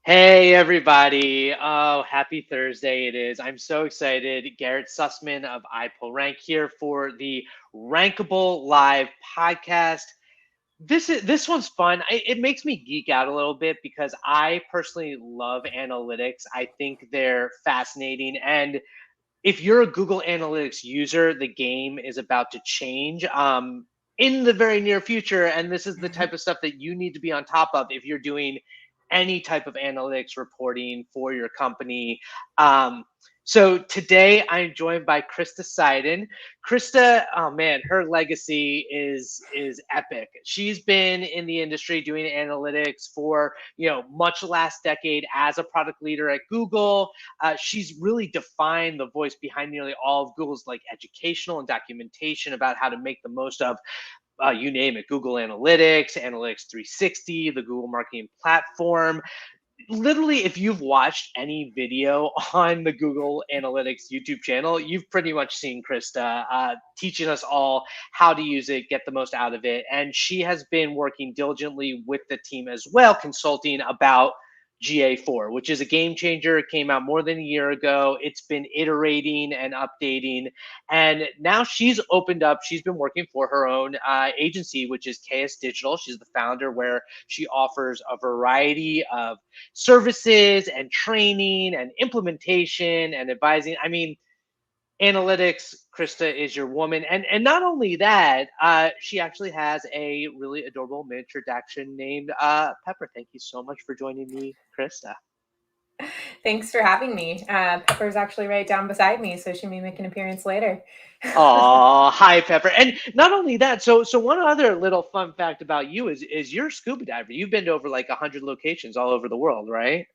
Hey everybody. Oh, happy Thursday it is. I'm so excited. Garrett Sussman of iPullRank here for the Rankable Live podcast. This one's fun. It makes me geek out a little bit because I personally love analytics. I think they're fascinating. And if you're a Google Analytics user, the game is about to change in the very near future. And this is the type of stuff that you need to be on top of if you're doing any type of analytics reporting for your company. Um, so today I'm joined by Krista Seiden. Krista, oh man, her legacy is epic. She's been in the industry doing analytics for much last decade as a product leader at Google. She's really defined the voice behind nearly all of Google's like educational and documentation about how to make the most of you name it, Google Analytics, Analytics 360, the Google Marketing Platform. Literally, if you've watched any video on the Google Analytics YouTube channel, you've pretty much seen Krista teaching us all how to use it, get the most out of it. And she has been working diligently with the team as well, consulting about GA4, which is a game changer. It came out more than a year ago. It's been iterating and updating. And now she's opened up, she's been working for her own agency, which is KS Digital. She's the founder, where she offers a variety of services and training and implementation and advising. I mean, analytics, Krista is your woman. And not only that, she actually has a really adorable miniature Dachshund named Pepper. Thank you so much for joining me, Krista. Thanks for having me. Pepper's actually right down beside me, so she may make an appearance later. Oh, hi, Pepper. And not only that, so one other little fun fact about you is you're a scuba diver. You've been to over like 100 locations all over the world, right?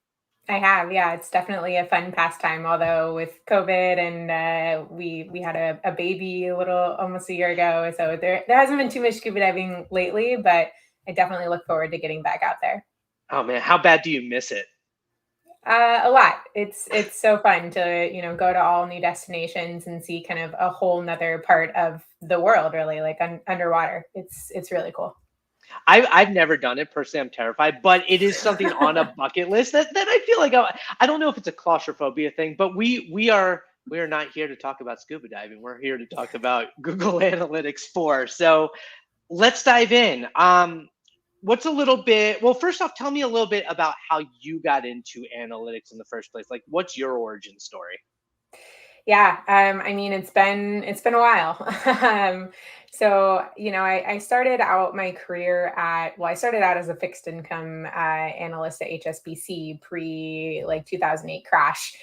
I have, yeah. It's definitely a fun pastime. Although with COVID and we had a baby a little almost a year ago, so there hasn't been too much scuba diving lately. But I definitely look forward to getting back out there. Oh man, how bad do you miss it? A lot. It's so fun to go to all new destinations and see kind of a whole nother part of the world, really, like underwater. It's really cool. I've never done it personally. I'm terrified, but it is something on a bucket list that I feel like I don't know if it's a claustrophobia thing, but we are not here to talk about scuba diving. We're here to talk about Google Analytics 4. So let's dive in. What's a little bit, well, first off, tell me a little bit about how you got into analytics in the first place. Like, what's your origin story? Yeah, I mean, it's been a while. I started out my career I started out as a fixed income analyst at HSBC pre like 2008 crash.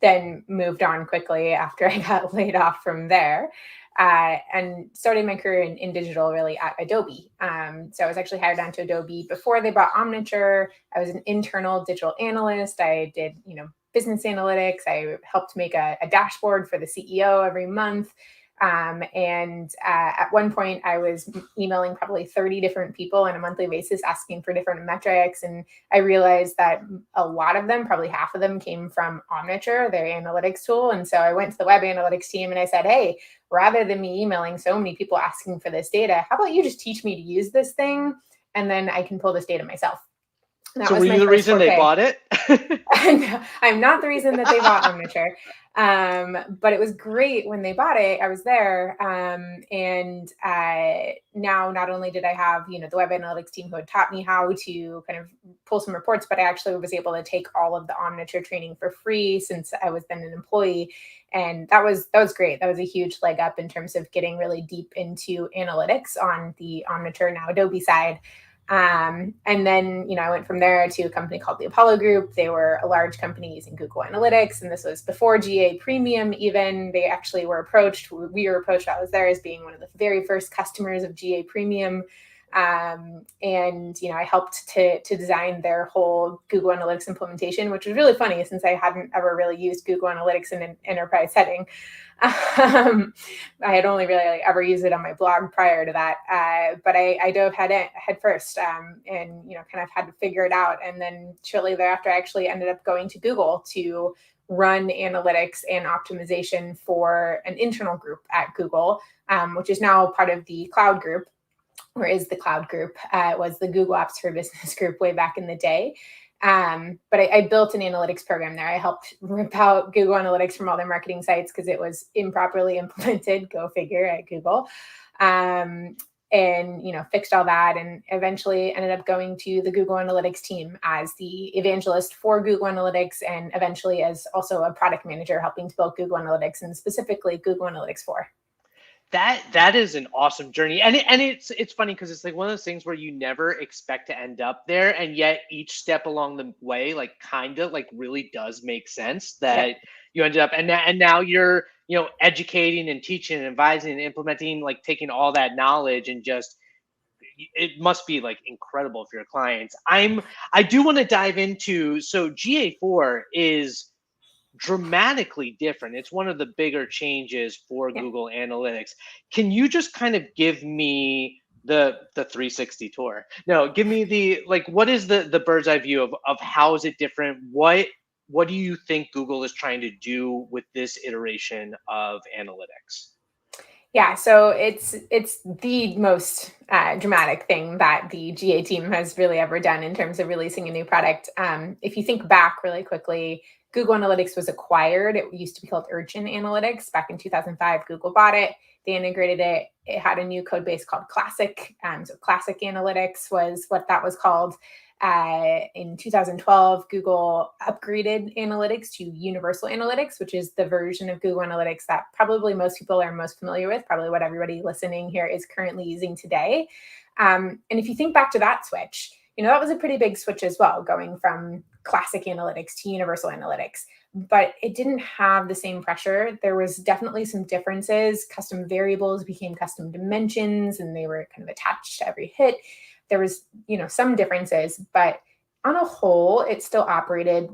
Then moved on quickly after I got laid off from there. And started my career in digital really at Adobe. So I was actually hired onto Adobe before they bought Omniture. I was an internal digital analyst. I did, business analytics. I helped make a dashboard for the CEO every month. At one point, I was emailing probably 30 different people on a monthly basis asking for different metrics. And I realized that a lot of them, probably half of them, came from Omniture, their analytics tool. And so I went to the web analytics team and I said, hey, rather than me emailing so many people asking for this data, how about you just teach me to use this thing? And then I can pull this data myself. So were you the reason they bought it? I'm not the reason that they bought Omniture. But it was great when they bought it. I was there. Now not only did I have, the web analytics team who had taught me how to kind of pull some reports, but I actually was able to take all of the Omniture training for free since I was then an employee. And that was great. That was a huge leg up in terms of getting really deep into analytics on the Omniture, now Adobe side. And then, I went from there to a company called the Apollo Group. They were a large company using Google Analytics, and this was before GA Premium even. They actually were approached. We were approached while I was there as being one of the very first customers of GA Premium. I helped to design their whole Google Analytics implementation, which was really funny since I hadn't ever really used Google Analytics in an enterprise setting. I had only really ever used it on my blog prior to that, but I dove head first, and kind of had to figure it out. And then shortly thereafter, I actually ended up going to Google to run analytics and optimization for an internal group at Google, which is now part of the Cloud Group. Or is the Cloud Group, was the Google Apps for Business group way back in the day. But I built an analytics program there. I helped rip out Google Analytics from all their marketing sites because it was improperly implemented. Go figure at Google. And fixed all that, and eventually ended up going to the Google Analytics team as the evangelist for Google Analytics, and eventually as also a product manager helping to build Google Analytics, and specifically Google Analytics 4. That is an awesome journey, and it's funny because it's like one of those things where you never expect to end up there, and yet each step along the way, like kind of like really does make sense that you ended up, and now you're educating and teaching and advising and implementing, like taking all that knowledge, and just it must be like incredible for your clients. I do want to dive into, so GA4 is dramatically different. It's one of the bigger changes for Google Analytics. Can you just kind of give me the 360 tour? No, give me the, like, what is the bird's eye view of how is it different? What do you think Google is trying to do with this iteration of analytics? Yeah, so it's the most dramatic thing that the GA team has really ever done in terms of releasing a new product. If you think back really quickly, Google Analytics was acquired. It used to be called Urchin Analytics. Back in 2005, Google bought it. They integrated it. It had a new code base called Classic. So Classic Analytics was what that was called. In 2012, Google upgraded analytics to Universal Analytics, which is the version of Google Analytics that probably most people are most familiar with, probably what everybody listening here is currently using today. And if you think back to that switch, that was a pretty big switch as well, going from Classic Analytics to Universal Analytics. But it didn't have the same pressure. There was definitely some differences. Custom variables became custom dimensions, and they were kind of attached to every hit. There was, some differences, but on a whole, it still operated,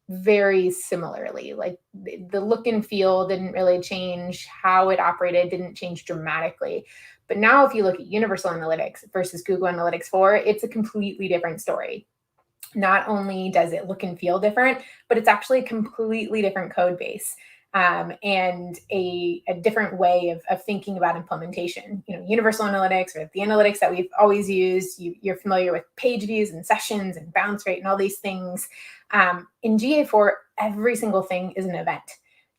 very similarly. Like the look and feel didn't really change. How it operated didn't change dramatically. But now if you look at Universal Analytics versus Google Analytics 4, it's a completely different story. Not only does it look and feel different, but it's actually a completely different code base. And a different way of thinking about implementation. Universal Analytics, or the analytics that we've always used, you're familiar with page views and sessions and bounce rate and all these things. In GA4, every single thing is an event.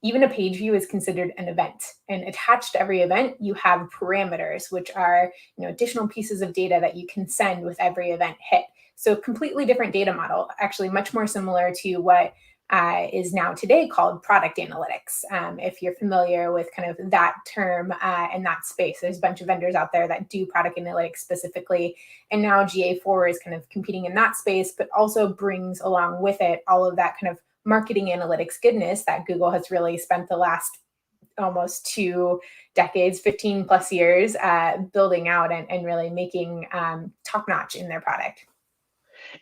Even a page view is considered an event. And attached to every event, you have parameters, which are additional pieces of data that you can send with every event hit. So completely different data model, actually much more similar to what is now today called product analytics. If you're familiar with kind of that term and that space, there's a bunch of vendors out there that do product analytics specifically. And now GA4 is kind of competing in that space, but also brings along with it all of that kind of marketing analytics goodness that Google has really spent the last almost 2 decades, 15 plus years building out and really making top notch in their product.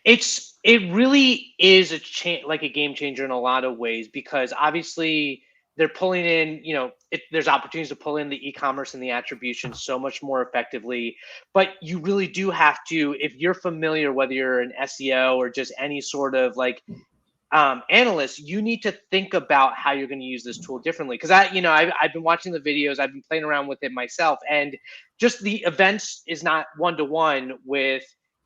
It really is a game changer in a lot of ways, because obviously they're pulling in, there's opportunities to pull in the e-commerce and the attribution so much more effectively. But you really do have to, if you're familiar, whether you're an SEO or just any sort of like analyst, you need to think about how you're going to use this tool differently. Because I've been watching the videos, I've been playing around with it myself, and just the events is not one-to-one with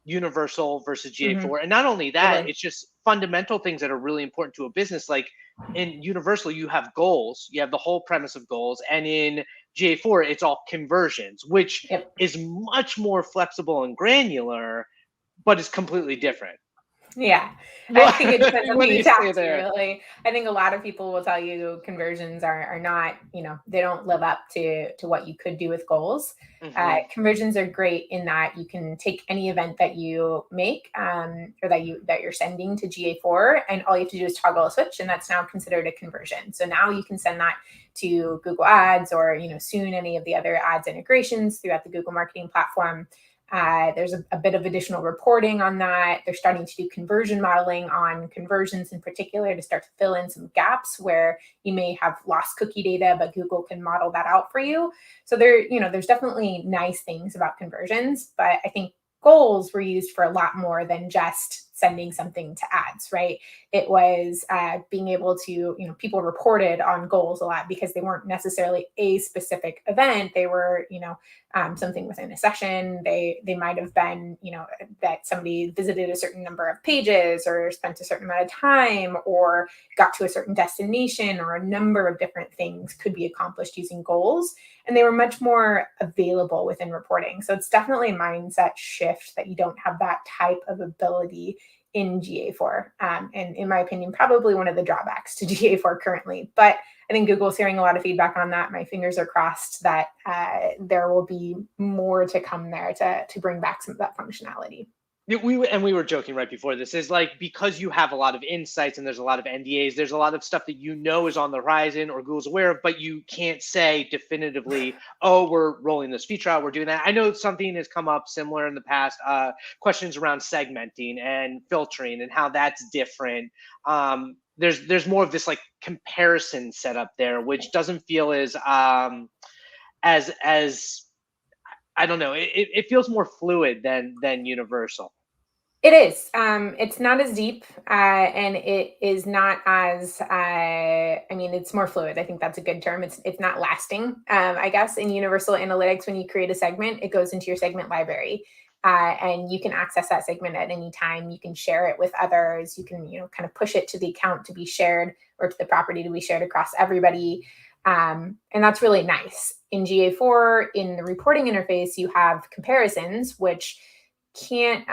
Universal versus GA4. Mm-hmm. And not only that, It's just fundamental things that are really important to a business. Like in Universal, you have goals, you have the whole premise of goals. And in GA4, it's all conversions, which is much more flexible and granular, but it's completely different. Yeah, I think it depends on who you talk to, really. I think a lot of people will tell you conversions are not, they don't live up to what you could do with goals. Mm-hmm. Conversions are great in that you can take any event that you make or that you're sending to GA4, and all you have to do is toggle a switch, and that's now considered a conversion. So now you can send that to Google Ads or, soon any of the other ads integrations throughout the Google marketing platform. There's a bit of additional reporting on that. They're starting to do conversion modeling on conversions in particular to start to fill in some gaps where you may have lost cookie data, but Google can model that out for you. So there's definitely nice things about conversions, but I think goals were used for a lot more than just sending something to ads, right? It was being able to, people reported on goals a lot because they weren't necessarily a specific event. They were, something within a session. They might have been, that somebody visited a certain number of pages or spent a certain amount of time or got to a certain destination, or a number of different things could be accomplished using goals. And they were much more available within reporting. So it's definitely a mindset shift that you don't have that type of ability in GA4. And in my opinion, probably one of the drawbacks to GA4 currently. But I think Google's hearing a lot of feedback on that. My fingers are crossed that there will be more to come there to bring back some of that functionality. We were joking right before this, is like, because you have a lot of insights and there's a lot of NDAs, there's a lot of stuff that is on the horizon or Google's aware of, but you can't say definitively, oh, we're rolling this feature out, we're doing that. I know something has come up similar in the past, questions around segmenting and filtering and how that's different. There's more of this like comparison setup there, which doesn't feel as I don't know. It feels more fluid than universal. It is. It's not as deep, and it is not as. It's more fluid. I think that's a good term. It's not lasting. I guess in Universal Analytics, when you create a segment, it goes into your segment library, and you can access that segment at any time. You can share it with others. You can kind of push it to the account to be shared, or to the property to be shared across everybody. And that's really nice. In GA4, in the reporting interface, you have comparisons, which can't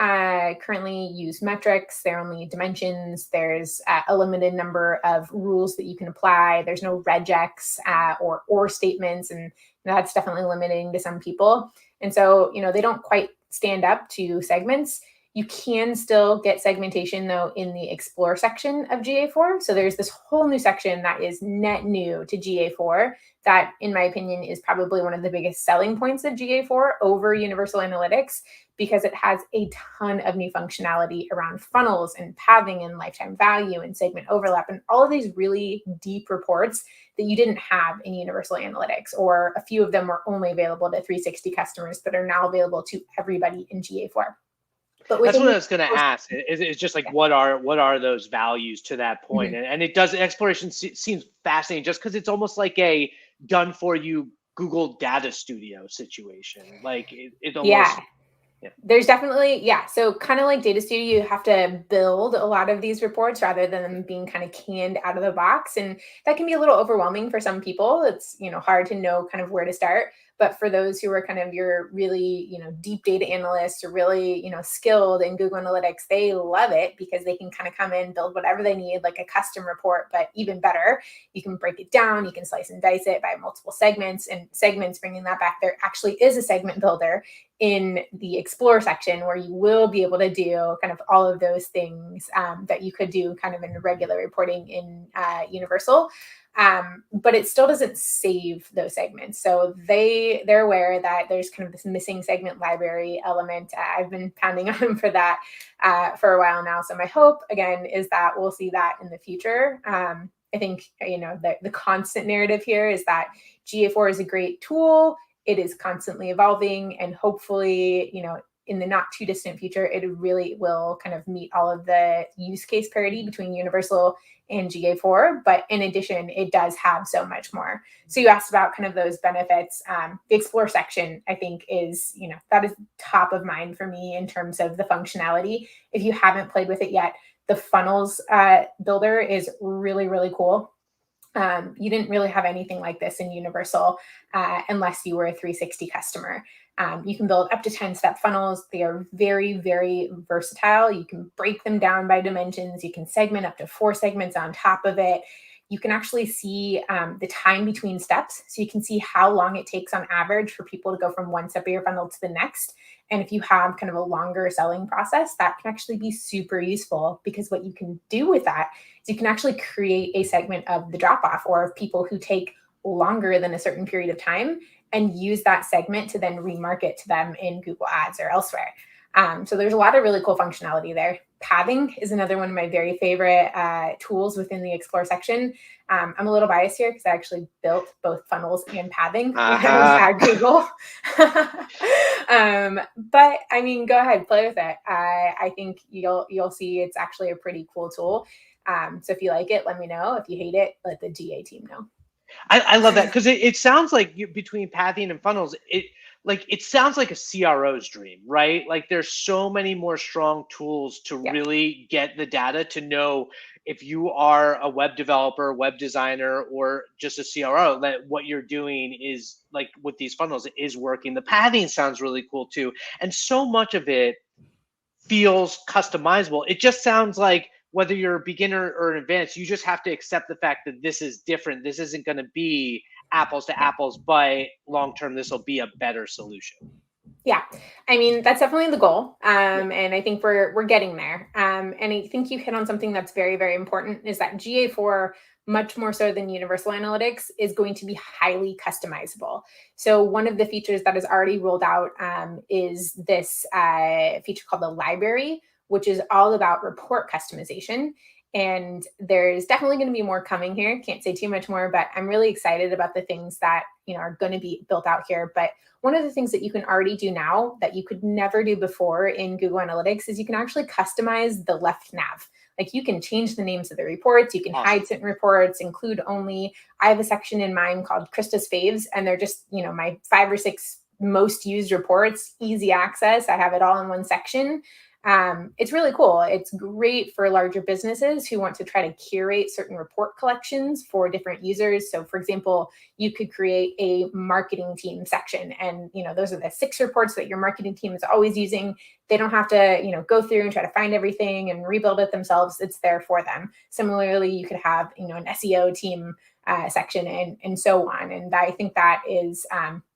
currently use metrics. They're only dimensions. There's a limited number of rules that you can apply. There's no regex or statements, and that's definitely limiting to some people. And so, they don't quite stand up to segments. You can still get segmentation, though, in the Explore section of GA4. So there's this whole new section that is net new to GA4 that, in my opinion, is probably one of the biggest selling points of GA4 over Universal Analytics, because it has a ton of new functionality around funnels and pathing and lifetime value and segment overlap and all of these really deep reports that you didn't have in Universal Analytics, or a few of them were only available to 360 customers that are now available to everybody in GA4. But that's what I was going to ask. It's just like, what are those values to that point? Mm-hmm. And it does, exploration seems fascinating, just because it's almost like a done for you Google Data Studio situation. Like it almost. Yeah. There's definitely, so kind of like Data Studio, you have to build a lot of these reports rather than them being kind of canned out of the box. And that can be a little overwhelming for some people. It's, hard to know kind of where to start. But for those who are kind of your really, deep data analysts or really, skilled in Google Analytics, they love it because they can kind of come in, build whatever they need, like a custom report, but even better, you can break it down, you can slice and dice it by multiple segments, and segments, bringing that back, there actually is a segment builder in the Explore section where you will be able to do kind of all of those things that you could do kind of in regular reporting in Universal. But it still doesn't save those segments. So they're aware that there's kind of this missing segment library element. I've been pounding on them for that for a while now. So my hope, again, is that we'll see that in the future. I think, the constant narrative here is that GA4 is a great tool. It is constantly evolving, and hopefully, in the not too distant future, it really will kind of meet all of the use case parity between Universal and GA4. But in addition, it does have so much more. So you asked about kind of those benefits. The Explore section, I think, is, that is top of mind for me in terms of the functionality. If you haven't played with it yet, the funnels builder is really, really cool. You didn't really have anything like this in Universal unless you were a 360 customer. You can build up to 10-step funnels. They are very, very versatile. You can break them down by dimensions. You can segment up to 4 segments on top of it. You can actually see the time between steps. So you can see how long it takes on average for people to go from one step of your funnel to the next. And if you have kind of a longer selling process, that can actually be super useful, because what you can do with that is you can actually create a segment of the drop-off or of people who take longer than a certain period of time, and use that segment to then remarket to them in Google Ads or elsewhere. So there's a lot of really cool functionality there. pathing is another one of my very favorite tools within the Explore section. I'm a little biased here because I actually built both funnels and pathing when I was at Google. But I mean, go ahead, play with it. I think you'll see it's actually a pretty cool tool. So if you like it, let me know. If you hate it, let the GA team know. I love that because it sounds like between pathing and funnels, it sounds like a CRO's dream, right? Like there's so many more strong tools to really get the data to know if you are a web developer, web designer, or just a CRO, that what you're doing is like with these funnels is working. The pathing sounds really cool too. And so much of it feels customizable. It just sounds like whether you're a beginner or an advanced, you just have to accept the fact that this is different. This isn't going to be apples to apples, but long term, this will be a better solution. Yeah, I mean, that's definitely the goal. And I think we're getting there. And I think you hit on something that's very, very important, is that GA4, much more so than Universal Analytics, is going to be highly customizable. So one of the features that is already rolled out is this feature called the library, which is all about report customization. And there's definitely going to be more coming here. Can't say too much more, but I'm really excited about the things that are going to be built out here. But one of the things that you can already do now that you could never do before in Google Analytics is you can actually customize the left nav. Like you can change the names of the reports, you can hide certain reports, include only. I have a section in mine called Krista's Faves, and they're just, my 5 or 6 most used reports, easy access. I have it all in one section. It's really cool. It's great for larger businesses who want to try to curate certain report collections for different users. So for example, you could create a marketing team section, and those are the 6 reports that your marketing team is always using. They don't have to, go through and try to find everything and rebuild it themselves. It's there for them. Similarly, you could have, an SEO team section and so on. And I think that is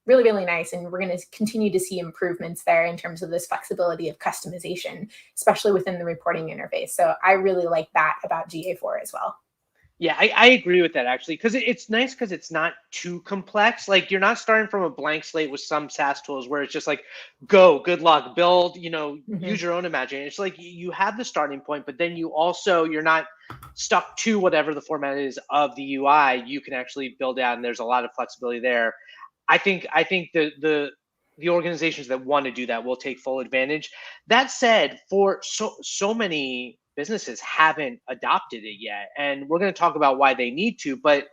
really, really nice. And we're going to continue to see improvements there in terms of this flexibility of customization, especially within the reporting interface. So I really like that about GA4 as well. Yeah, I agree with that actually, because it's nice because it's not too complex. Like you're not starting from a blank slate with some SaaS tools where it's just like, go, good luck, build, use your own imagination. It's like you have the starting point, but then you're not stuck to whatever the format is of the UI. You can actually build out, and there's a lot of flexibility there. I think the organizations that want to do that will take full advantage. That said, for so many businesses haven't adopted it yet, and we're going to talk about why they need to. But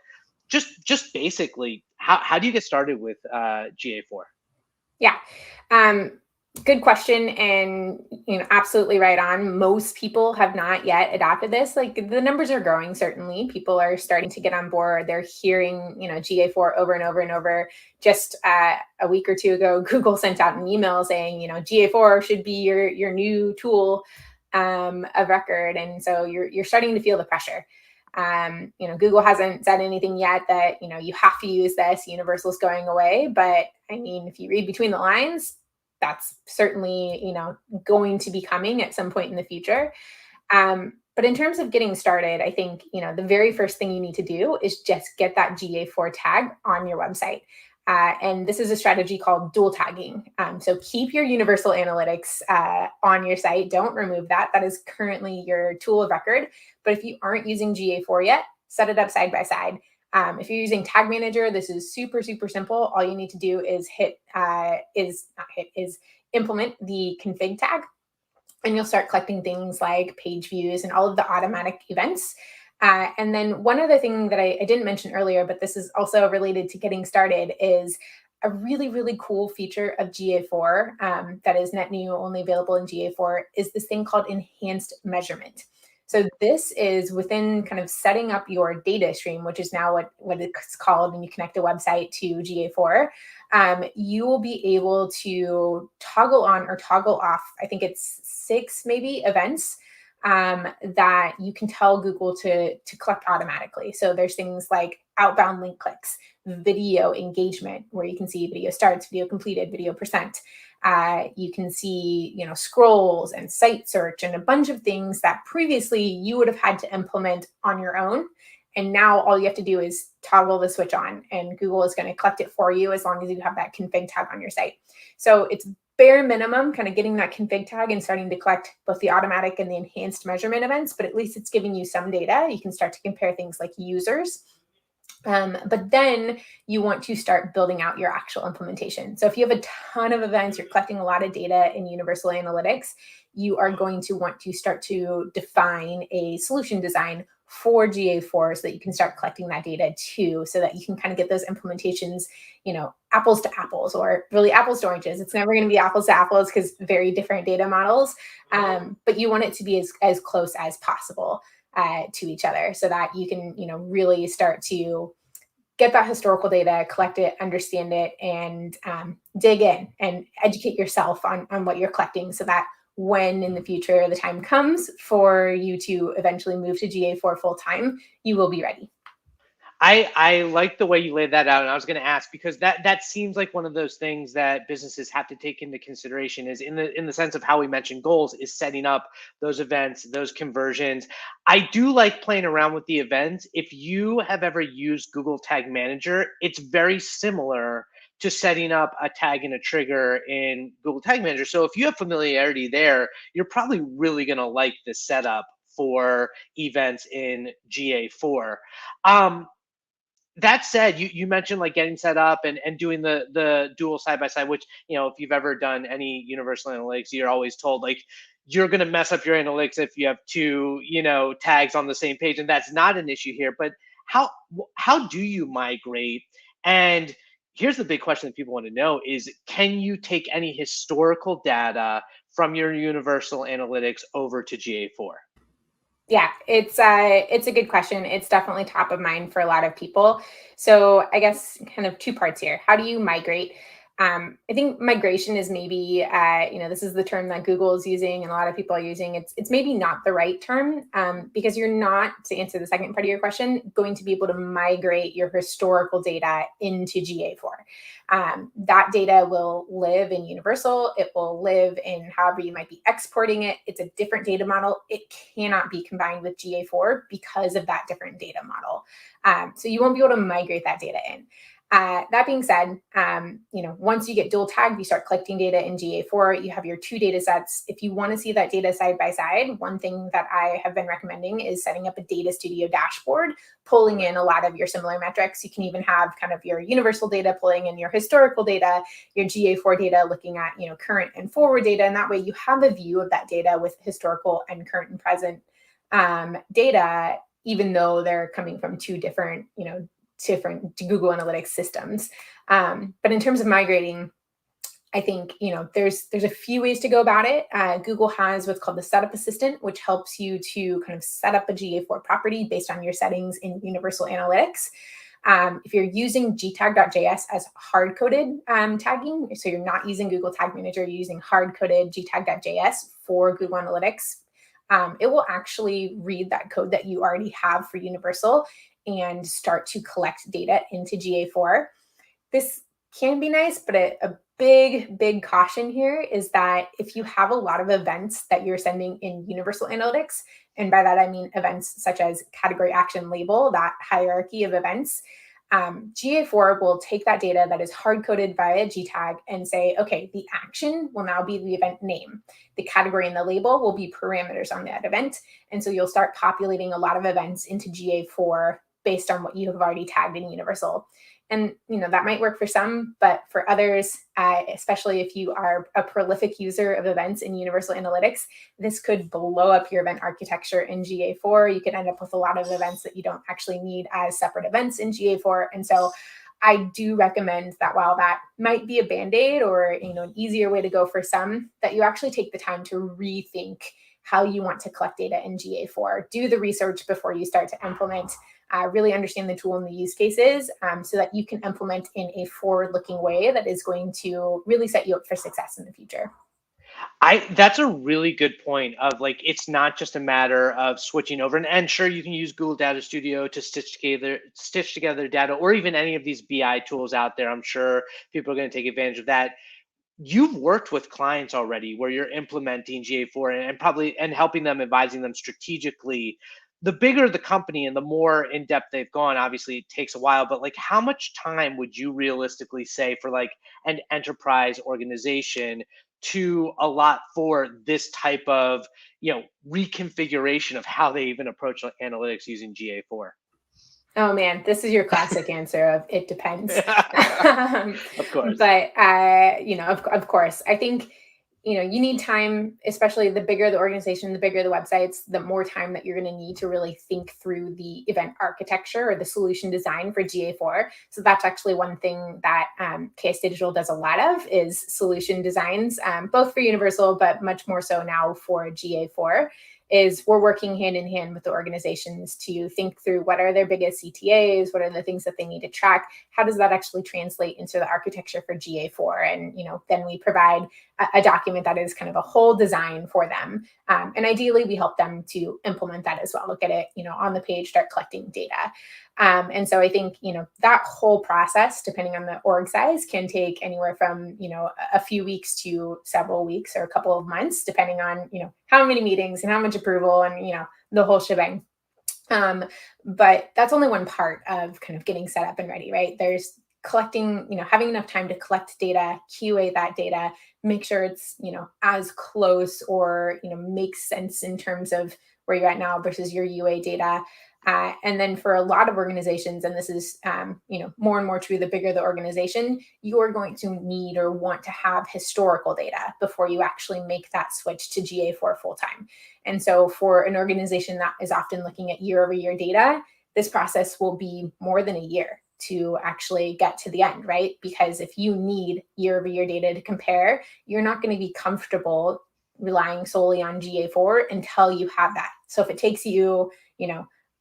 just basically, how do you get started with GA4? Yeah. Good question. And, absolutely right on. Most people have not yet adopted this. Like the numbers are growing, certainly. People are starting to get on board. They're hearing, GA4 over and over and over. Just a week or two ago, Google sent out an email saying, GA4 should be your new tool of record. And so you're starting to feel the pressure. Google hasn't said anything yet that, you have to use this, Universal's going away. But I mean, if you read between the lines, that's certainly, going to be coming at some point in the future. But in terms of getting started, I think, the very first thing you need to do is just get that GA4 tag on your website. And this is a strategy called dual tagging. So keep your Universal Analytics on your site. Don't remove that. That is currently your tool of record. But if you aren't using GA4 yet, set it up side by side. If you're using Tag Manager, this is super, super simple. All you need to do is implement the config tag, and you'll start collecting things like page views and all of the automatic events. And then one other thing that I didn't mention earlier, but this is also related to getting started, is a really, really cool feature of GA4 that is net new, only available in GA4, is this thing called enhanced measurement. So this is within kind of setting up your data stream, which is now what it's called when you connect a website to GA4. You will be able to toggle on or toggle off, I think it's 6 maybe events that you can tell Google to collect automatically. So there's things like outbound link clicks, video engagement, where you can see video starts, video completed, video percent. You can see, scrolls and site search and a bunch of things that previously you would have had to implement on your own. And now all you have to do is toggle the switch on, and Google is going to collect it for you as long as you have that config tag on your site. So it's bare minimum, kind of getting that config tag and starting to collect both the automatic and the enhanced measurement events, but at least it's giving you some data. You can start to compare things like users. But then you want to start building out your actual implementation. So if you have a ton of events, you're collecting a lot of data in Universal Analytics, you are going to want to start to define a solution design for GA4 so that you can start collecting that data too, so that you can kind of get those implementations, apples to apples, or really apples to oranges. It's never going to be apples to apples because very different data models, but you want it to be as close as possible to each other, so that you can, really start to get that historical data, collect it, understand it, and dig in and educate yourself on what you're collecting, so that when in the future the time comes for you to eventually move to GA4 full time, you will be ready. I like the way you laid that out, and I was going to ask, because that seems like one of those things that businesses have to take into consideration, is in the sense of how we mentioned goals, is setting up those events, those conversions. I do like playing around with the events. If you have ever used Google Tag Manager, it's very similar to setting up a tag and a trigger in Google Tag Manager. So if you have familiarity there, you're probably really going to like this setup for events in GA4. That said, you mentioned like getting set up and doing the dual side by side, which, if you've ever done any universal analytics, you're always told like you're going to mess up your analytics if you have two, tags on the same page, and that's not an issue here. But how do you migrate? And here's the big question that people want to know is, can you take any historical data from your universal analytics over to GA4? Yeah, it's a good question. It's definitely top of mind for a lot of people. So I guess kind of two parts here. How do you migrate? I think migration is maybe, this is the term that Google is using and a lot of people are using. It's maybe not the right term, because you're not, to answer the second part of your question, going to be able to migrate your historical data into GA4. That data will live in Universal. It will live in however you might be exporting it. It's a different data model. It cannot be combined with GA4 because of that different data model. So you won't be able to migrate that data in. That being said, once you get dual tagged, you start collecting data in GA4, you have your two data sets. If you want to see that data side by side, one thing that I have been recommending is setting up a data studio dashboard, pulling in a lot of your similar metrics. You can even have kind of your universal data pulling in your historical data, your GA4 data looking at, current and forward data. And that way you have a view of that data with historical and current and present data, even though they're coming from two different Google Analytics systems. But in terms of migrating, I think, there's a few ways to go about it. Google has what's called the Setup Assistant, which helps you to kind of set up a GA4 property based on your settings in Universal Analytics. If you're using gtag.js as hard-coded tagging, so you're not using Google Tag Manager, you're using hard-coded gtag.js for Google Analytics, it will actually read that code that you already have for Universal and start to collect data into GA4. This can be nice, but a big caution here is that if you have a lot of events that you're sending in Universal Analytics, and by that I mean events such as category action label, that hierarchy of events, GA4 will take that data that is hard-coded via GTag and say, okay, the action will now be the event name. The category and the label will be parameters on that event. And so you'll start populating a lot of events into GA4 based on what you have already tagged in Universal. And, that might work for some, but for others, especially if you are a prolific user of events in Universal Analytics, this could blow up your event architecture in GA4. You could end up with a lot of events that you don't actually need as separate events in GA4. And so I do recommend that while that might be a Band-Aid or, an easier way to go for some, that you actually take the time to rethink how you want to collect data in GA4. Do the research before you start to implement. Really understand the tool and the use cases, so that you can implement in a forward-looking way that is going to really set you up for success in the future. That's a really good point of like, it's not just a matter of switching over, and sure, you can use Google Data Studio to stitch together data, or even any of these BI tools out there. I'm sure people are going to take advantage of that. You've worked with clients already where you're implementing GA4 and probably and helping them, advising them strategically. The bigger the company and the more in depth they've gone, obviously it takes a while, but like, how much time would you realistically say for like an enterprise organization to a lot for this type of, reconfiguration of how they even approach analytics using GA4? Oh man, this is your classic answer of it depends. Of course. But of course, I think you need time, especially the bigger the organization, the bigger the websites, the more time that you're going to need to really think through the event architecture or the solution design for GA4. So that's actually one thing that KS Digital does a lot of is solution designs, both for Universal, but much more so now for GA4. Is we're working hand in hand with the organizations to think through what are their biggest CTAs, what are the things that they need to track, how does that actually translate into the architecture for GA4, and then we provide a document that is kind of a whole design for them, and ideally we help them to implement that as well. Look at it, on the page, start collecting data. And so I think, that whole process, depending on the org size, can take anywhere from, a few weeks to several weeks or a couple of months, depending on, how many meetings and how much approval and, the whole shebang. But that's only one part of kind of getting set up and ready, right? There's collecting, having enough time to collect data, QA that data, make sure it's, as close or, makes sense in terms of where you're at now versus your UA data. And then for a lot of organizations, and this is, more and more true, the bigger the organization, you are going to need or want to have historical data before you actually make that switch to GA4 full-time. And so for an organization that is often looking at year-over-year data, this process will be more than a year to actually get to the end, right? Because if you need year-over-year data to compare, you're not going to be comfortable relying solely on GA4 until you have that. So if it takes you,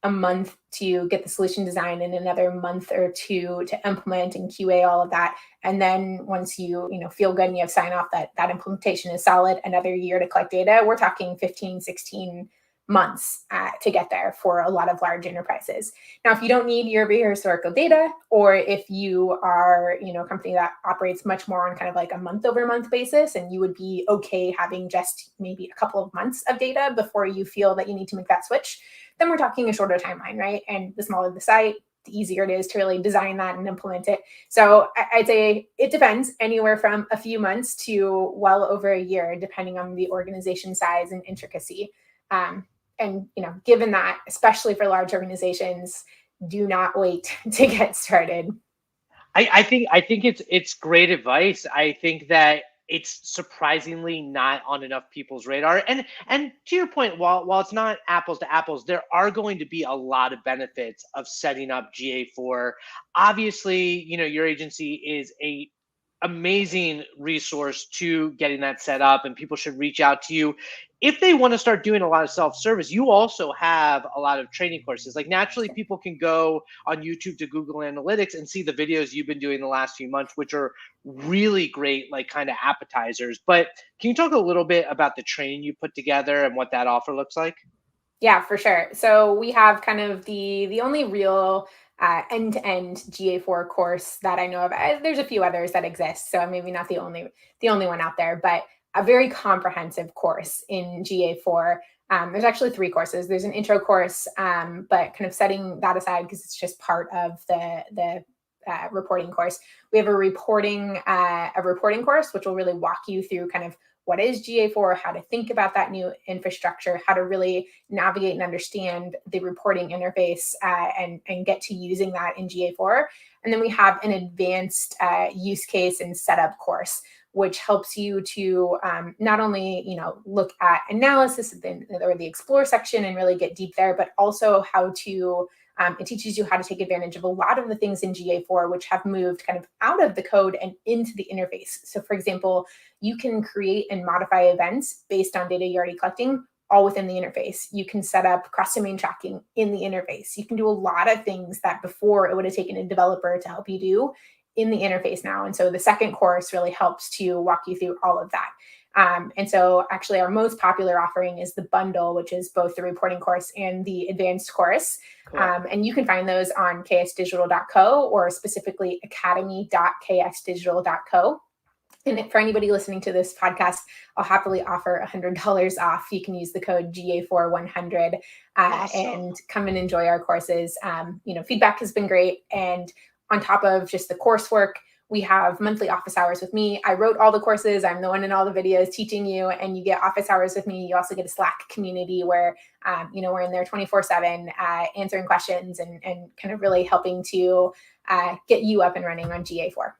a month to get the solution design and another month or two to implement and QA all of that. And then once you, feel good and you have sign off that that implementation is solid, another year to collect data, we're talking 15, 16 months to get there for a lot of large enterprises. Now, if you don't need year-over-year historical data, or if you are, a company that operates much more on kind of like a month-over-month basis, and you would be okay having just maybe a couple of months of data before you feel that you need to make that switch, then we're talking a shorter timeline, right? And the smaller the site, the easier it is to really design that and implement it. So I'd say it depends, anywhere from a few months to well over a year, depending on the organization size and intricacy. And given that, especially for large organizations, do not wait to get started. I think it's great advice. I think that it's surprisingly not on enough people's radar. And to your point, while it's not apples to apples, there are going to be a lot of benefits of setting up GA4. Obviously, your agency is a amazing resource to getting that set up, and people should reach out to you if they want to start doing a lot of self-service. You also have a lot of training courses. Like, naturally, people can go on YouTube to Google Analytics and see the videos you've been doing the last few months, which are really great, like kind of appetizers. But can you talk a little bit about the training you put together and what that offer looks like? Yeah, for sure. So we have kind of the only real end-to-end GA4 course that I know of. There's a few others that exist, so maybe not the only one out there, but a very comprehensive course in GA4. There's actually 3 courses. There's an intro course, but kind of setting that aside because it's just part of the reporting course. We have a reporting course, which will really walk you through kind of what is GA4, how to think about that new infrastructure, how to really navigate and understand the reporting interface and get to using that in GA4. And then we have an advanced use case and setup course, which helps you to not only look at analysis or the explore section and really get deep there, but also how to it teaches you how to take advantage of a lot of the things in GA4 which have moved kind of out of the code and into the interface. So for example, you can create and modify events based on data you're already collecting all within the interface. You can set up cross-domain tracking in the interface. You can do a lot of things that before it would have taken a developer to help you do in the interface now. And so the second course really helps to walk you through all of that. And so actually our most popular offering is the bundle, which is both the reporting course and the advanced course. Cool. And you can find those on ksdigital.co or specifically academy.ksdigital.co. And for anybody listening to this podcast, I'll happily offer $100 off. You can use the code GA4 awesome. And come and enjoy our courses. Feedback has been great. And on top of just the coursework, we have monthly office hours with me. I wrote all the courses. I'm the one in all the videos teaching you, and you get office hours with me. You also get a Slack community where, we're in there 24/7, answering questions and kind of really helping to get you up and running on GA4.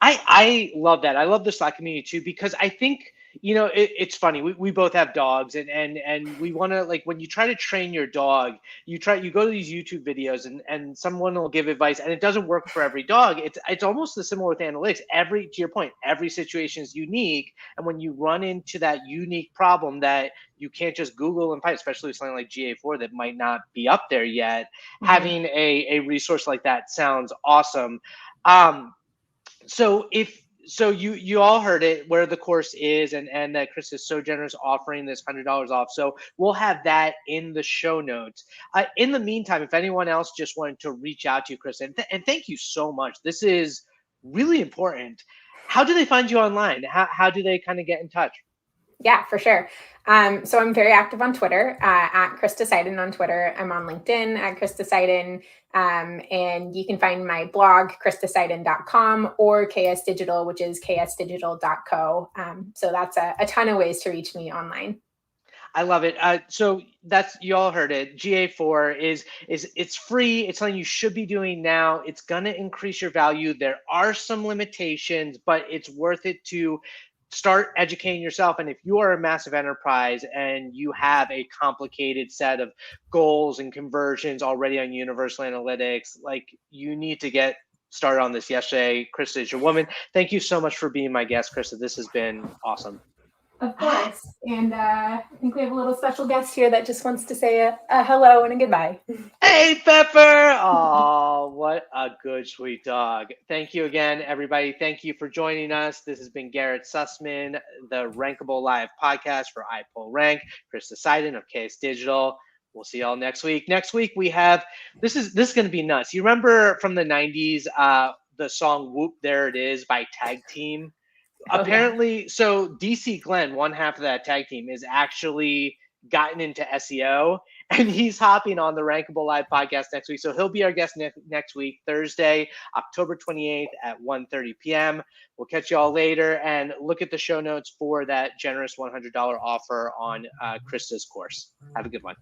I love that. I love the Slack community too, because I think, it's funny. We both have dogs, and we want to, like, when you try to train your dog, you go to these YouTube videos, and someone will give advice, and it doesn't work for every dog. It's almost the similar with analytics. To your point, every situation is unique, and when you run into that unique problem that you can't just Google and find, especially with something like GA4 that might not be up there yet, having a resource like that sounds awesome. So you all heard it, where the course is, and that Chris is so generous offering this $100 off. So we'll have that in the show notes. In the meantime, if anyone else just wanted to reach out to you, Chris, and thank you so much. This is really important. How do they find you online? How do they kind of get in touch? Yeah, for sure. So I'm very active on Twitter, at Krista Seiden on Twitter. I'm on LinkedIn at Krista Seiden. And you can find my blog, KristaSeiden.com, or KS Digital, which is ksdigital.co. So that's a ton of ways to reach me online. I love it. So you all heard it. GA4 is it's free. It's something you should be doing now. It's gonna increase your value. There are some limitations, but it's worth it to start educating yourself. And if you are a massive enterprise and you have a complicated set of goals and conversions already on Universal Analytics, like, you need to get started on this yesterday. Krista is your woman. Thank you so much for being my guest, Krista. This has been awesome. Of course. And I think we have a little special guest here that just wants to say a hello and a goodbye. Hey, Pepper. Oh, what a good, sweet dog. Thank you again, everybody. Thank you for joining us. This has been Garrett Sussman, the Rankable Live podcast for iPullRank. Krista Seiden of KS Digital. We'll see y'all next week. Next week, we have, this is going to be nuts. You remember from the 90s, the song Whoop, There It Is by Tag Team? Apparently, so DC Glenn, one half of that tag team, is actually gotten into SEO, and he's hopping on the Rankable Live podcast next week. So he'll be our guest next week, Thursday, October 28th at 1:30 p.m. We'll catch you all later, and look at the show notes for that generous $100 offer on Krista's course. Have a good one.